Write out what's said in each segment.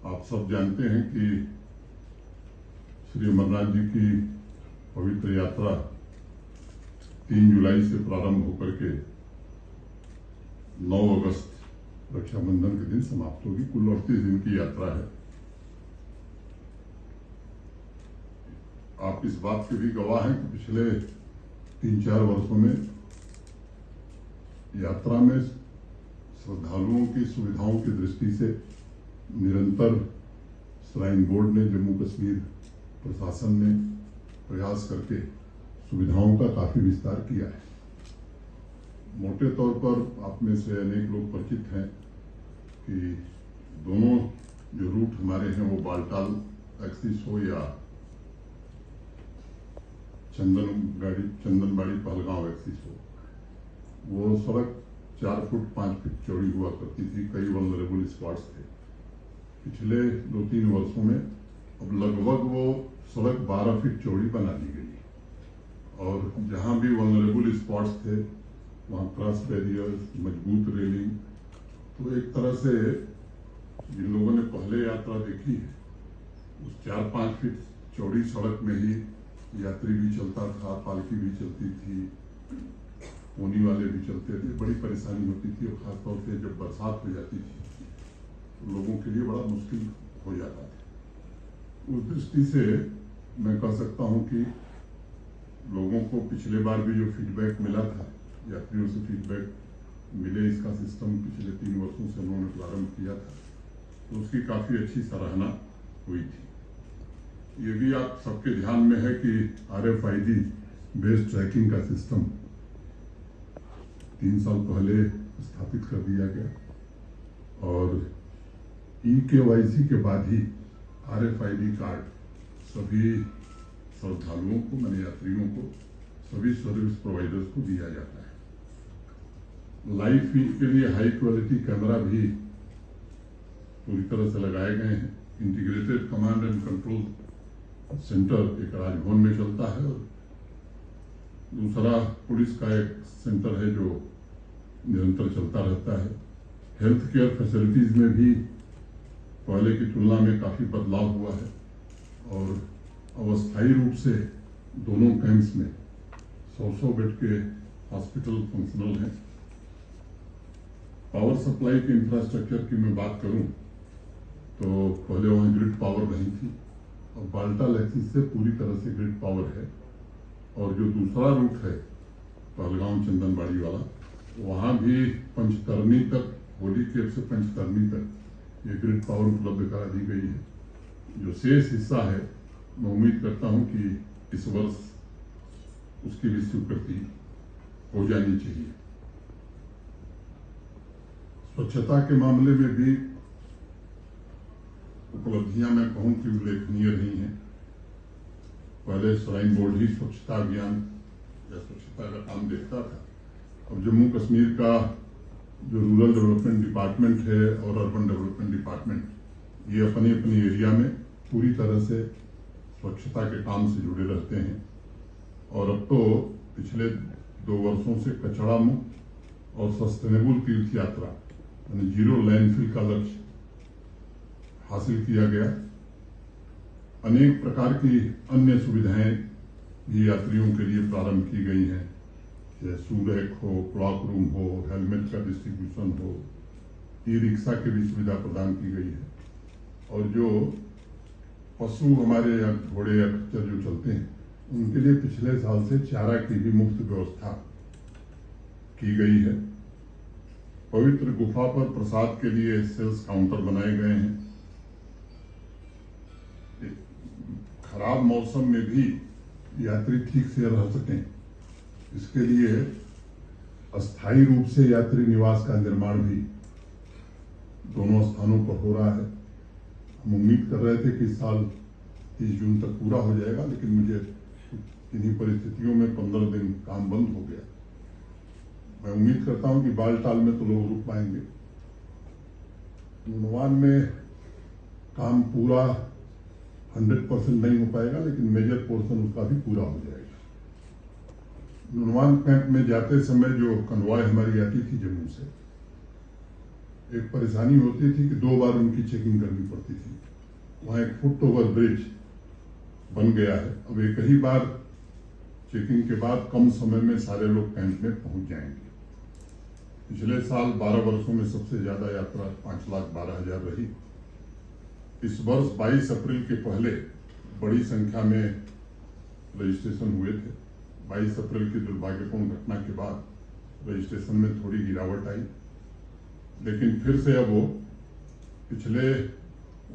आप सब जानते हैं कि श्री अमरनाथ जी की पवित्र यात्रा 3 जुलाई से प्रारंभ होकर के 9 अगस्त रक्षाबंधन के दिन समाप्त होगी। कुल 38 दिन की यात्रा है। आप इस बात के भी गवाह हैं कि पिछले 3-4 वर्षों में यात्रा में श्रद्धालुओं की सुविधाओं की दृष्टि से निरंतर श्राइन बोर्ड ने, जम्मू कश्मीर प्रशासन ने प्रयास करके सुविधाओं का काफी विस्तार किया है। मोटे तौर पर आप में से अनेक लोग परिचित हैं कि दोनों जो रूट हमारे हैं वो बालटाल एक्सिस हो या चंदनबाड़ी पहलगांव एक्सिस हो, वो सड़क 4 फुट 5 फीट चौड़ी हुआ करती थी। कई वल्नरेबल स्पॉट्स थे। पिछले 2-3 वर्षों में अब लगभग वो सड़क 12 फीट चौड़ी बना दी गई और जहां भी वल्नरेबल स्पॉट्स थे वहां क्रॉस बैरियर्स, मजबूत रेलिंग। तो एक तरह से जिन लोगों ने पहले यात्रा देखी है उस 4-5 फीट चौड़ी सड़क में ही यात्री भी चलता था, पालकी भी चलती थी, पोनी वाले भी चलते थे। बड़ी परेशानी होती थी और खासतौर से जब बरसात हो जाती थी तो लोगों के लिए बड़ा मुश्किल हो जाता था। उस दृष्टि से मैं कह सकता हूं कि लोगों को पिछले बार भी जो फीडबैक मिला था, यात्रियों से फीडबैक मिले, इसका सिस्टम पिछले 3 वर्षों से उन्होंने प्रारंभ किया था तो उसकी काफी अच्छी सराहना हुई थी। ये भी आप सबके ध्यान में है कि RFID बेस्ड ट्रैकिंग का सिस्टम 3 साल पहले स्थापित कर दिया गया और eKYC के बाद ही RFID कार्ड सभी श्रद्धालुओं को, माने यात्रियों को, सभी सर्विस प्रोवाइडर्स को दिया जाता है। लाइव फीड के लिए हाई क्वालिटी कैमरा भी पूरी तरह से लगाए गए हैं। Integrated command and control centre एक राजभवन में चलता है और दूसरा पुलिस का एक सेंटर है जो निरंतर चलता रहता है। हेल्थ केयर फैसिलिटीज में भी पहले की तुलना में काफी बदलाव हुआ है और अस्थायी रूप से दोनों कैंप्स में 100 बेड के हॉस्पिटल फंक्शनल हैं। पावर सप्लाई के इंफ्रास्ट्रक्चर की मैं बात करूं तो पहले वहां ग्रिड पावर नहीं थी और बालटाल एक्सिस से पूरी तरह से ग्रिड पावर है और जो दूसरा रूट है पहलगांव चंदनबाड़ी वाला, वहां भी पंचतरनी तक, होली केप से पंचतरनी तक ये ग्रिड पावर उपलब्ध करा दी गई है। जो शेष हिस्सा है मैं उम्मीद करता हूं कि इस वर्ष उसकी भी स्वीकृति हो जानी चाहिए। स्वच्छता के मामले में भी उपलब्धियां मैं कहूं कि उल्लेखनीय रही हैं। पहले श्राइन बोर्ड ही स्वच्छता अभियान या स्वच्छता का काम देखता था। अब जम्मू कश्मीर का जो रूरल डेवलपमेंट डिपार्टमेंट है और अर्बन डेवलपमेंट डिपार्टमेंट, ये अपने अपने एरिया में पूरी तरह से स्वच्छता के काम से जुड़े रहते हैं और अब तो पिछले 2 वर्षों से कचरा मुक्त और सस्टेनेबल तीर्थ यात्रा यानी 0 लैंडफिल का लक्ष्य हासिल किया गया। अनेक प्रकार की अन्य सुविधाएं भी यात्रियों के लिए प्रारंभ की गई हैं, जैसे सूरैक हो, क्लॉक रूम हो, हेलमेट का डिस्ट्रीब्यूशन हो, ई-रिक्शा की भी सुविधा प्रदान की गई है और जो पशु हमारे यहाँ घोड़े या खच्चर जो चलते हैं उनके लिए पिछले साल से चारा की भी मुफ्त व्यवस्था की गई है। पवित्र गुफा पर प्रसाद के लिए सेल्स काउंटर बनाए गए हैं। खराब मौसम में भी यात्री ठीक से रह सकें, इसके लिए अस्थायी रूप से यात्री निवास का निर्माण भी दोनों स्थानों पर हो रहा है। हम उम्मीद कर रहे थे कि इस साल 30 जून तक पूरा हो जाएगा, लेकिन मुझे इन्हीं परिस्थितियों में 15 दिन काम बंद हो गया। मैं उम्मीद करता हूं कि बालटाल में तो लोग रुक पाएंगे। नुनवान में काम पूरा 100% नहीं हो पाएगा, लेकिन मेजर पोर्शन उसका भी पूरा हो जाएगा। नुनवान कैंप में जाते समय जो कन्वॉय हमारी आती थी जम्मू से, एक परेशानी होती थी कि 2 बार उनकी चेकिंग करनी पड़ती थी। वहाँ एक फुट ओवर ब्रिज बन गया है, अब एक ही बार चेकिंग के बाद कम समय में सारे लोग कैंप में पहुंच जाएंगे। पिछले साल 12 वर्षों में सबसे ज्यादा यात्रा 5,12,000 रही। इस वर्ष 22 अप्रैल के पहले बड़ी संख्या में रजिस्ट्रेशन हुए थे। 22 अप्रैल की दुर्भाग्यपूर्ण घटना के बाद रजिस्ट्रेशन में थोड़ी गिरावट आई, लेकिन फिर से अब वो पिछले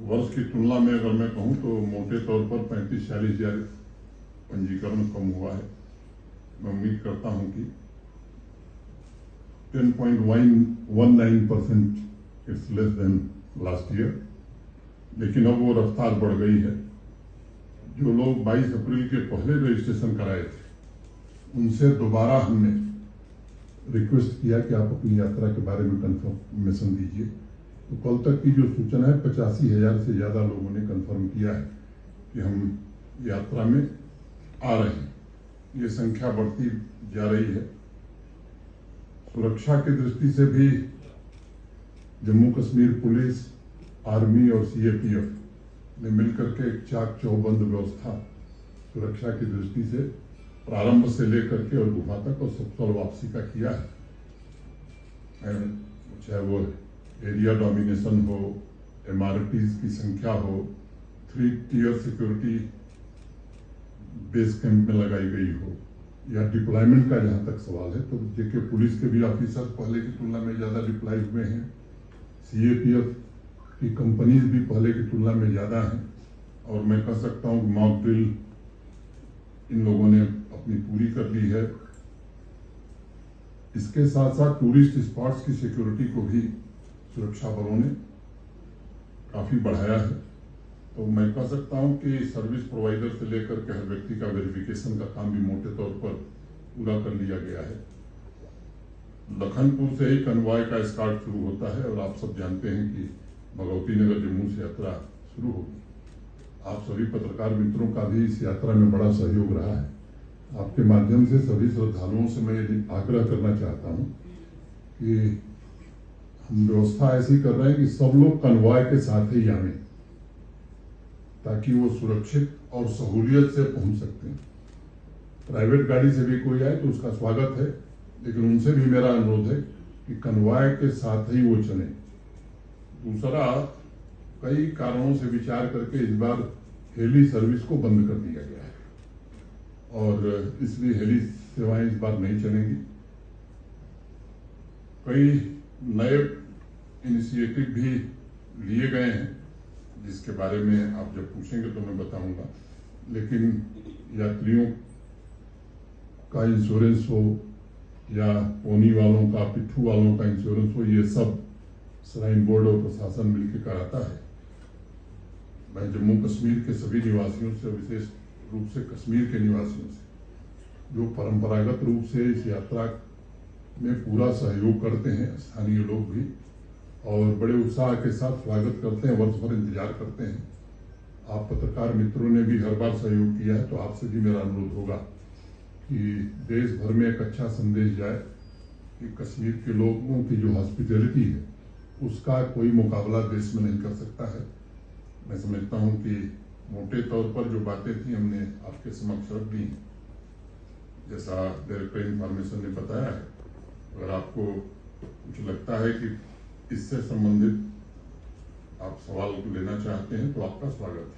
वर्ष की तुलना में अगर मैं कहूं तो मोटे तौर पर 35-40 हजार पंजीकरण कम हुआ है। मैं उम्मीद करता हूं कि 10.19% it's less than last year, लेकिन अब वो रफ्तार बढ़ गई है। जो लोग 22 अप्रैल के पहले रजिस्ट्रेशन कराए थे, उनसे दोबारा हमने रिक्वेस्ट किया कि आप अपनी यात्रा के बारे में कंफर्मेशन दीजिए। तो कल तक की जो सूचना है 85,000 से ज्यादा लोगों ने कंफर्म किया है कि हम यात्रा में आ रहे हैं। ये संख्या बढ़ती जा रही है। सुरक्षा की दृष्टि से भी जम्मू कश्मीर पुलिस, आर्मी और सीएपीएफ ने मिलकर के एक चाक चौबंद व्यवस्था सुरक्षा की दृष्टि से प्रारंभ से लेकर के और गुफा तक और सफल वापसी का किया है। चाहे वो एरिया डोमिनेशन हो, एमआरटीज की संख्या हो, 3 टियर सिक्योरिटी बेस कैंप में लगाई गई हो, या डिप्लॉयमेंट का जहां तक सवाल है तो जेके पुलिस के भी ऑफिसर्स पहले की तुलना में ज्यादा डिप्लॉय हुए हैं। सीएपीएफ की कंपनीज भी पहले की तुलना में ज्यादा हैं, और मैं कह सकता हूं मॉक ड्रिल इन लोगों ने अपनी पूरी कर ली है। इसके साथ साथ टूरिस्ट स्पॉट्स की सिक्योरिटी को भी सुरक्षा बलों ने काफी बढ़ाया है। तो मैं कह सकता हूं कि सर्विस प्रोवाइडर से लेकर के हर व्यक्ति का वेरिफिकेशन का काम भी मोटे तौर पर पूरा कर लिया गया है। लखनपुर से ही कन्वॉय का स्टार्ट शुरू होता है, और आप सब जानते हैं कि भगवती नगर जम्मू से यात्रा शुरू होगी। आप सभी पत्रकार मित्रों का भी इस यात्रा में बड़ा सहयोग रहा है। आपके माध्यम से सभी श्रद्धालुओं से मैं ये आग्रह करना चाहता हूं कि हम व्यवस्था ऐसी कर रहे हैं कि सब लोग कन्वॉय के साथ ही आए, ताकि वो सुरक्षित और सहूलियत से पहुंच सकते हैं। प्राइवेट गाड़ी से भी कोई आए तो उसका स्वागत है, लेकिन उनसे भी मेरा अनुरोध है कि कन्वॉय के साथ ही वो चले। दूसरा, कई कारणों से विचार करके इस बार हेली सर्विस को बंद कर दिया गया है, और इसलिए हेली सेवाएं इस बार नहीं चलेंगी। कई नए इनिशिएटिव भी लिए गए हैं, जिसके बारे में आप जब पूछेंगे तो मैं बताऊंगा। लेकिन यात्रियों का इंश्योरेंस हो या पोनी वालों का, पिट्ठू वालों का इंश्योरेंस हो, ये सब श्राइन बोर्ड और प्रशासन मिलकर कराता है। मैं जम्मू कश्मीर के सभी निवासियों से, विशेष रूप से कश्मीर के निवासियों से, जो परंपरागत रूप से इस यात्रा में पूरा सहयोग करते हैं, स्थानीय लोग भी, और बड़े उत्साह के साथ स्वागत करते हैं, वर्ष भर इंतजार करते हैं। आप पत्रकार मित्रों ने भी हर बार सहयोग किया है, तो आपसे भी मेरा अनुरोध होगा कि देश भर में एक अच्छा संदेश जाए कि कश्मीर के लोगों की जो हॉस्पिटैलिटी है, उसका कोई मुकाबला देश में नहीं कर सकता है। मैं समझता हूं कि मोटे तौर पर जो बातें थी हमने आपके समक्ष रख दी, जैसा डायरेक्टर इंफॉर्मेशन ने बताया है। अगर आपको कुछ लगता है कि इससे संबंधित आप सवाल लेना चाहते हैं तो आपका स्वागत है।